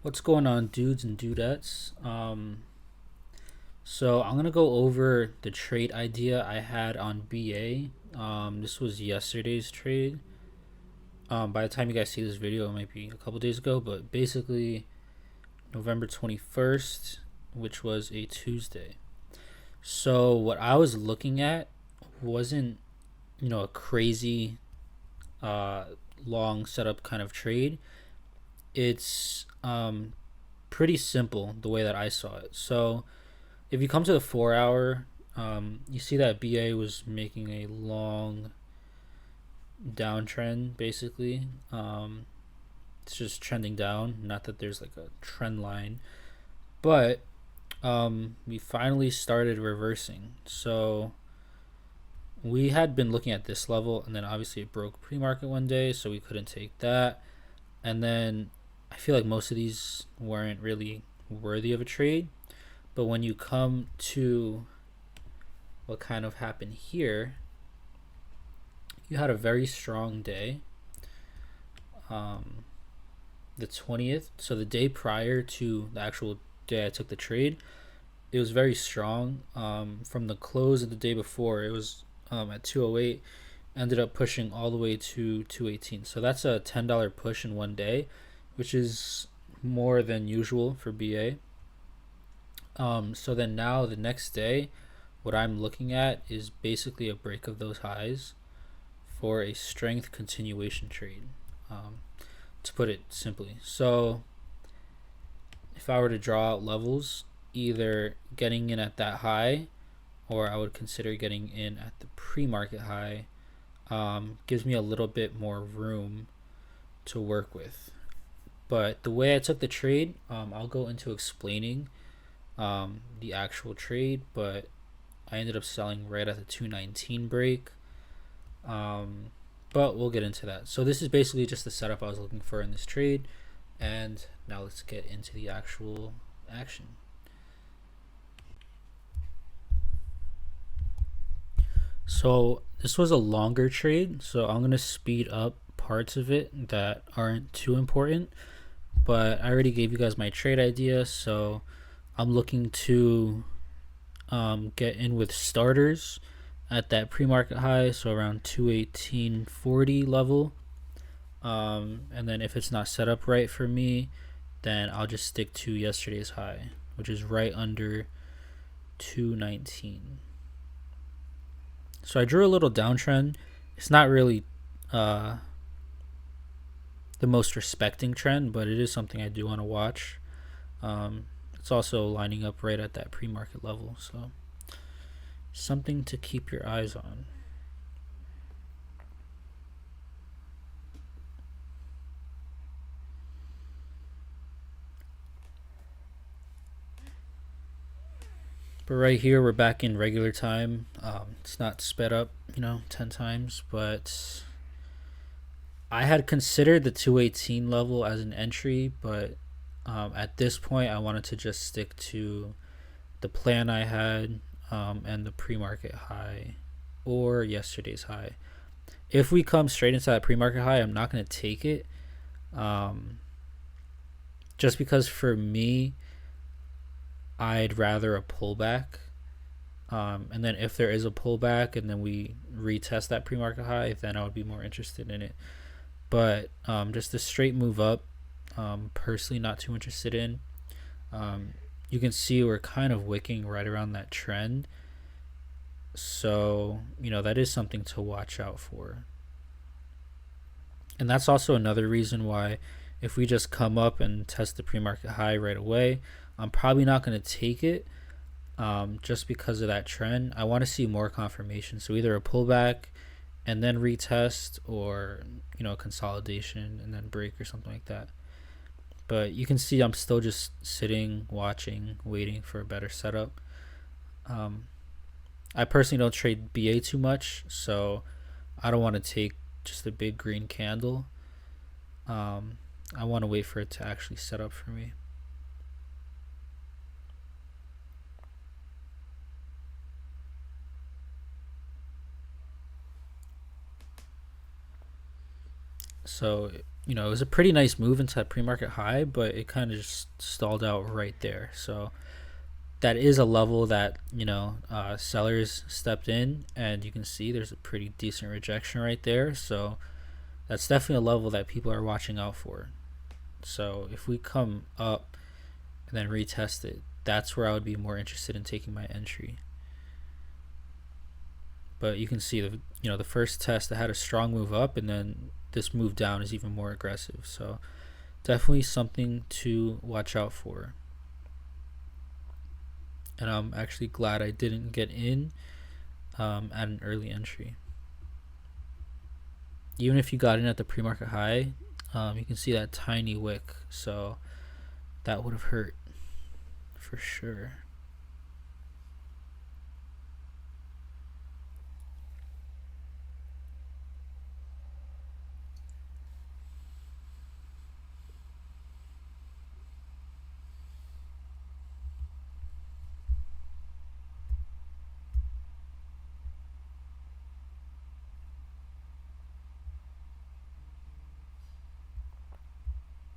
What's going on, dudes and dudettes? So I'm gonna go over the trade idea I had on BA. This was yesterday's trade. By the time you guys see this video, it might be a couple days ago, but basically November 21st, which was a Tuesday. So what I was looking at wasn't, a crazy, uh, long setup kind of trade. It's pretty simple the way that I saw it. So if you come to the 4 hour, you see that BA was making a long downtrend basically. It's just trending down. Not that there's like a trend line, but we finally started reversing. So we had been looking at this level, and then obviously it broke pre-market one day, so we couldn't take that. And then I feel like most of these weren't really worthy of a trade. But when you come to what kind of happened here, you had a very strong day. The 20th, so the day prior to the actual day I took the trade, it was very strong. From the close of the day before, it was at 208, ended up pushing all the way to 218. So that's a $10 push in one day, which is more than usual for BA. So then now the next day, what I'm looking at is basically a break of those highs for a strength continuation trade, to put it simply. So if I were to draw out levels, either getting in at that high, or I would consider getting in at the pre-market high, gives me a little bit more room to work with. But the way I took the trade, I'll go into explaining the actual trade, but I ended up selling right at the 219 break. But we'll get into that. So this is basically just the setup I was looking for in this trade, and now let's get into the actual action. So this was a longer trade, so I'm gonna speed up parts of it that aren't too important, but I already gave you guys my trade idea, so I'm looking to get in with starters at that pre-market high, so around 218.40 level. And then if it's not set up right for me, then I'll just stick to yesterday's high, which is right under 219. So I drew a little downtrend. It's not really the most respecting trend, but it is something I do want to watch. It's also lining up right at that pre-market level, so something to keep your eyes on. But right here, we're back in regular time. It's not sped up, 10 times, but I had considered the 218 level as an entry, but at this point, I wanted to just stick to the plan I had, and the pre-market high or yesterday's high. If we come straight into that pre-market high, I'm not going to take it, just because for me, I'd rather a pullback. And then if there is a pullback and then we retest that pre-market high, then I would be more interested in it. But just a straight move up, personally not too interested in. You can see we're kind of wicking right around that trend. So, that is something to watch out for. And that's also another reason why if we just come up and test the pre-market high right away, I'm probably not going to take it, just because of that trend. I want to see more confirmation. So either a pullback and then retest, or, consolidation and then break or something like that. But you can see I'm still just sitting, watching, waiting for a better setup. I personally don't trade BA too much, so I don't want to take just a big green candle. I want to wait for it to actually set up for me. So it was a pretty nice move into that pre-market high, but it kind of just stalled out right there. So that is a level that sellers stepped in, and you can see there's a pretty decent rejection right there. So that's definitely a level that people are watching out for. So if we come up and then retest it, that's where I would be more interested in taking my entry. But you can see the first test that had a strong move up, and then this move down is even more aggressive. So definitely something to watch out for. And I'm actually glad I didn't get in at an early entry. Even if you got in at the pre-market high, you can see that tiny wick. So that would have hurt for sure.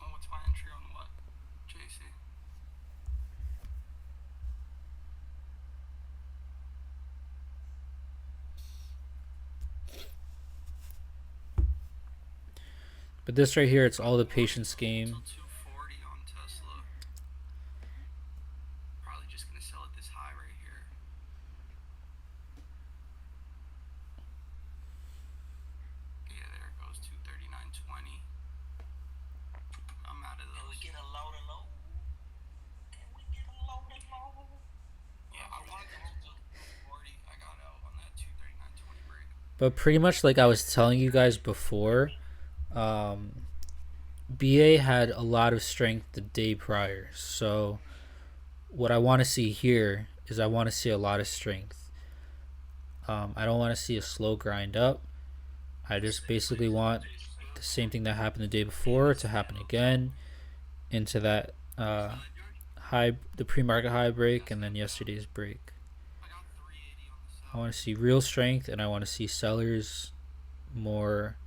Oh, what's my entry on what? JC. But this right here, it's all the patience game. So 240 on Tesla. Probably just gonna sell at this high right here. Yeah, there it goes, 239.20. I'm out of those. Can we get a load of low? Can we get a load of low? Yeah, I wanted to hold till 240. I got out on that 239.20 break. But pretty much like I was telling you guys before, BA had a lot of strength the day prior. So what I want to see here is I want to see a lot of strength. I don't want to see a slow grind up. I just basically want the same thing that happened the day before to happen again into that the pre-market high break and then yesterday's break. I want to see real strength, and I want to see sellers more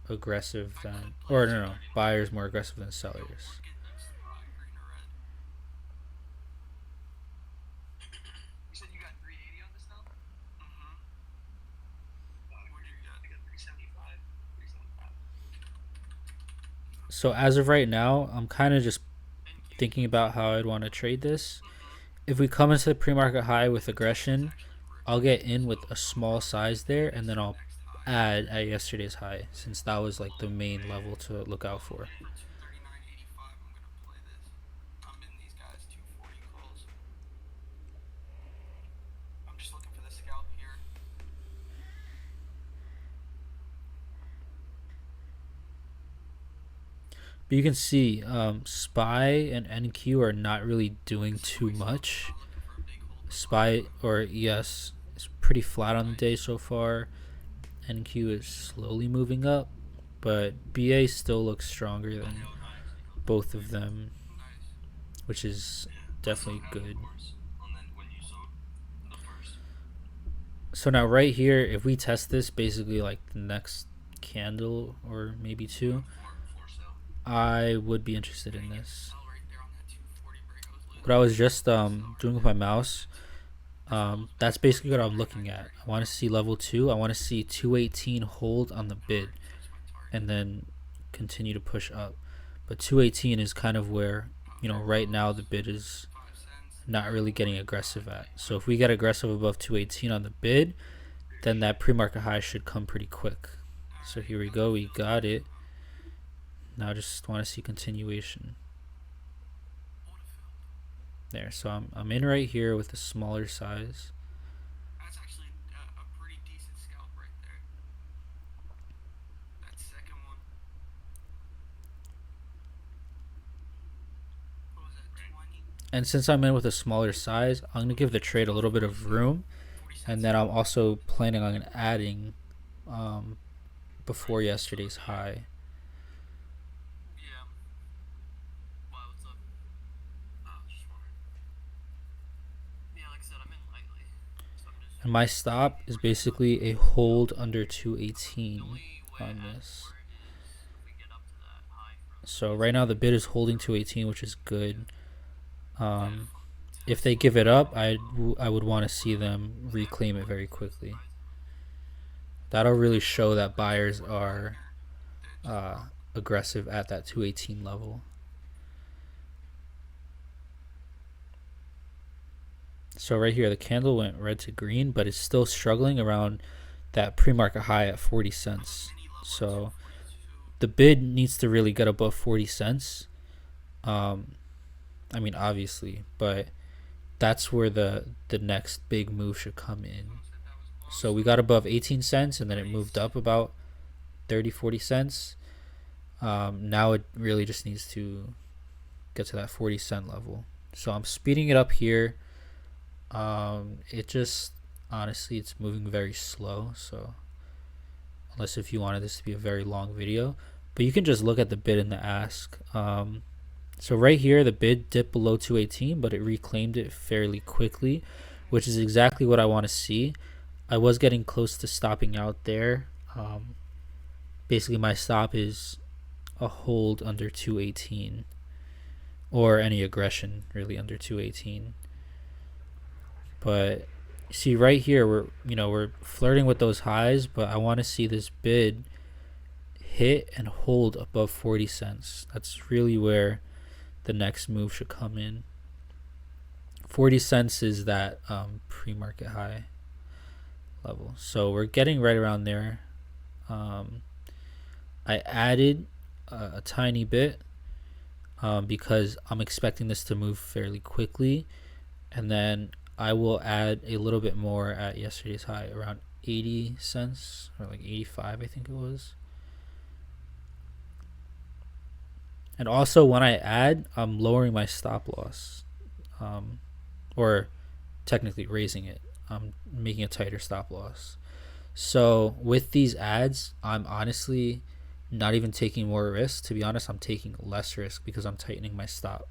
aggressive than, or no, buyers more aggressive than sellers. You said you got 380 on this now? Mm-hmm. What did you got? I got 375. 375. So as of right now, I'm kind of just thinking about how I'd want to trade this. If we come into the pre-market high with aggression, I'll get in with a small size there, and then I'll add at yesterday's high, since that was like the main level to look out for. For 239.85, I'm gonna play this. I'm in these guys 240 calls. I'm just looking for the scalp here. But you can see SPY and NQ are not really doing too much. I'm looking for a big hold. SPY or ES is pretty flat on the day so far. NQ is slowly moving up, but BA still looks stronger than both of them, Nice. which is definitely good. And then when you sold the first. So now right here, if we test this basically like the next candle or maybe two, Before sale. I would be interested in this. Sell right there on that 240 break. I was losing. What I was just doing with my mouse, that's basically what I'm looking at. I want to see level 2. I want to see 218 hold on the bid That's my target. and then continue to push up. But 218 is kind of where, right now the bid is 5 cents. not really getting aggressive at. So if we get aggressive above 218 on the bid, then that pre-market high should come pretty quick. So here we go. We got it. Now I just want to see continuation. There. So I'm in right here with a smaller size. That's actually a pretty decent scalp right there. That second one. What was that, 20? And since I'm in with a smaller size, I'm going to give the trade a little bit of room. 40 cents. And then I'm also planning on adding before yesterday's high. Yeah. Why, what's up? Just wondering. Yeah, like I said, I'm in lightly. So I'm just. And my stop is basically a hold under 218 The only way on I this. for it is if we get up to that. So right now the bid is holding 218, which is good. If they give it up, I would want to see them reclaim it very quickly. That'll really show that buyers are aggressive at that 218 level. So right here, the candle went red to green, but it's still struggling around that pre-market high at 40 cents. So the bid needs to really get above 40 cents. I mean, obviously, but that's where the next big move should come in. So we got above 18 cents, and then it moved up about 30-40 cents. Now it really just needs to get to that 40-cent level. So I'm speeding it up here. It just, honestly, it's moving very slow. So unless if you wanted this to be a very long video, but you can just look at the bid and the ask. So right here, the bid dipped below 218, but it reclaimed it fairly quickly, which is exactly what I want to see. I was getting close to stopping out there. Basically, my stop is a hold under 218, or any aggression really under 218. But see right here, we're flirting with those highs, but I want to see this bid hit and hold above 40 cents. That's really where the next move should come in. 40 cents is that pre-market high level. So we're getting right around there. I added a tiny bit because I'm expecting this to move fairly quickly, and then I will add a little bit more at yesterday's high, around 80 cents, or like 85, I think it was. And also when I add, I'm lowering my stop loss, or technically raising it. I'm making a tighter stop loss. So with these ads, I'm honestly not even taking more risk. To be honest, I'm taking less risk because I'm tightening my stop.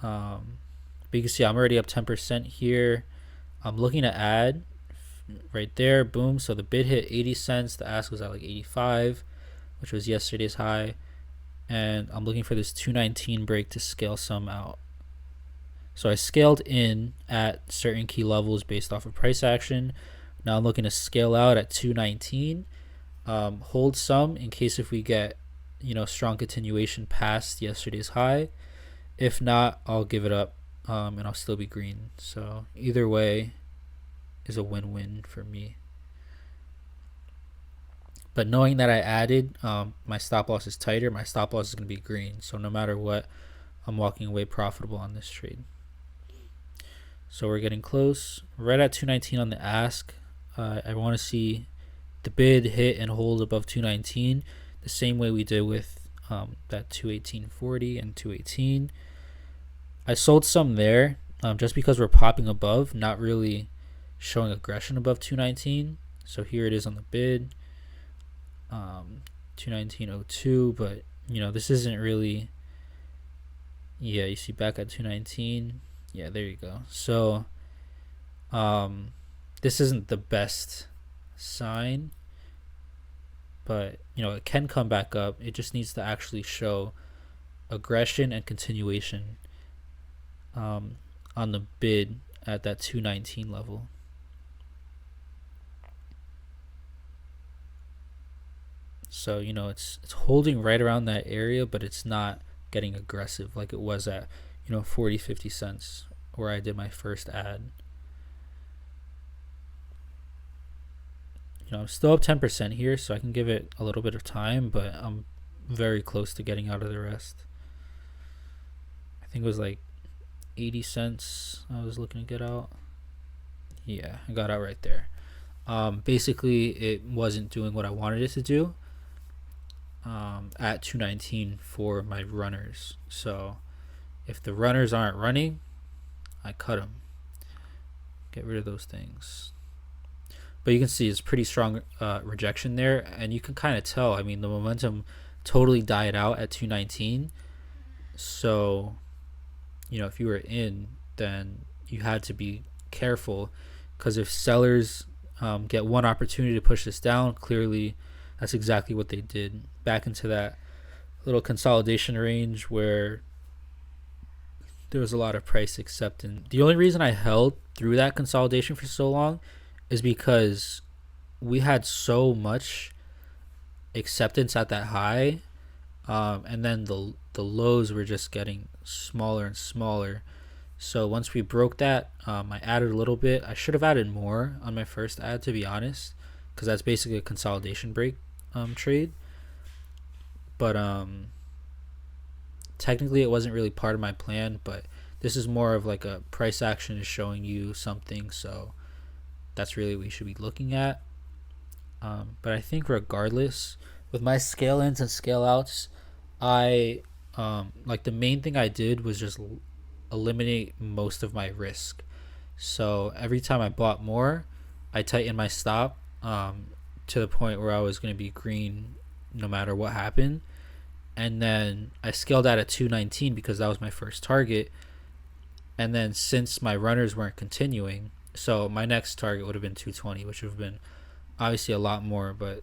But you can see I'm already up 10% here. I'm looking to add right there. Boom. So the bid hit 80 cents. The ask was at like 85, which was yesterday's high. And I'm looking for this 219 break to scale some out. So I scaled in at certain key levels based off of price action. Now I'm looking to scale out at 219. Hold some in case if we get, strong continuation past yesterday's high. If not, I'll give it up. And I'll still be green. So either way is a win-win for me. But knowing that I added, my stop loss is tighter. My stop loss is going to be green. So no matter what, I'm walking away profitable on this trade. So we're getting close. Right at 219 on the ask. I want to see the bid hit and hold above 219. The same way we did with that 218.40 and 218. I sold some there just because we're popping above, not really showing aggression above 219. So here it is on the bid, 219.02, but this isn't really, you see back at 219. Yeah, there you go. So this isn't the best sign, but it can come back up. It just needs to actually show aggression and continuation on the bid at that 219 level. So it's holding right around that area, but it's not getting aggressive like it was at 40-50 cents where I did my first ad. I'm still up 10% here, so I can give it a little bit of time, but I'm very close to getting out of the rest. I think it was like 80 cents I was looking to get out. Yeah, I got out right there. Basically it wasn't doing what I wanted it to do at 219 for my runners. So if the runners aren't running, I cut them, get rid of those things. But you can see it's pretty strong rejection there, and you can kind of tell. I mean, the momentum totally died out at 219. So if you were in, then you had to be careful, because if sellers get one opportunity to push this down, clearly that's exactly what they did, back into that little consolidation range where there was a lot of price acceptance. The only reason I held through that consolidation for so long is because we had so much acceptance at that high, and then the lows were just getting smaller and smaller. So once we broke that, I added a little bit. I should have added more on my first ad, to be honest, because that's basically a consolidation break trade. But technically, it wasn't really part of my plan. But this is more of like a price action is showing you something, so that's really what we should be looking at. But I think regardless, with my scale ins and scale outs, I like the main thing I did was just eliminate most of my risk. So every time I bought more, I tightened my stop to the point where I was going to be green no matter what happened. And then I scaled out at 219 because that was my first target. And then since my runners weren't continuing, so my next target would have been 220, which would have been obviously a lot more, but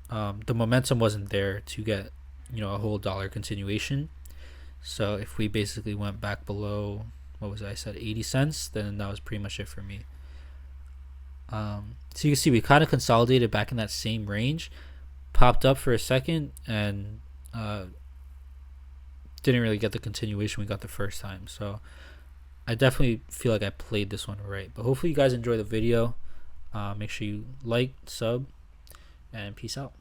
the momentum wasn't there to get a whole dollar continuation. So if we basically went back below, what was it, I said 80 cents, then that was pretty much it for me. So you can see we kind of consolidated back in that same range, popped up for a second, and didn't really get the continuation we got the first time. So I definitely feel like I played this one right. But hopefully you guys enjoy the video. Make sure you like, sub, and peace out.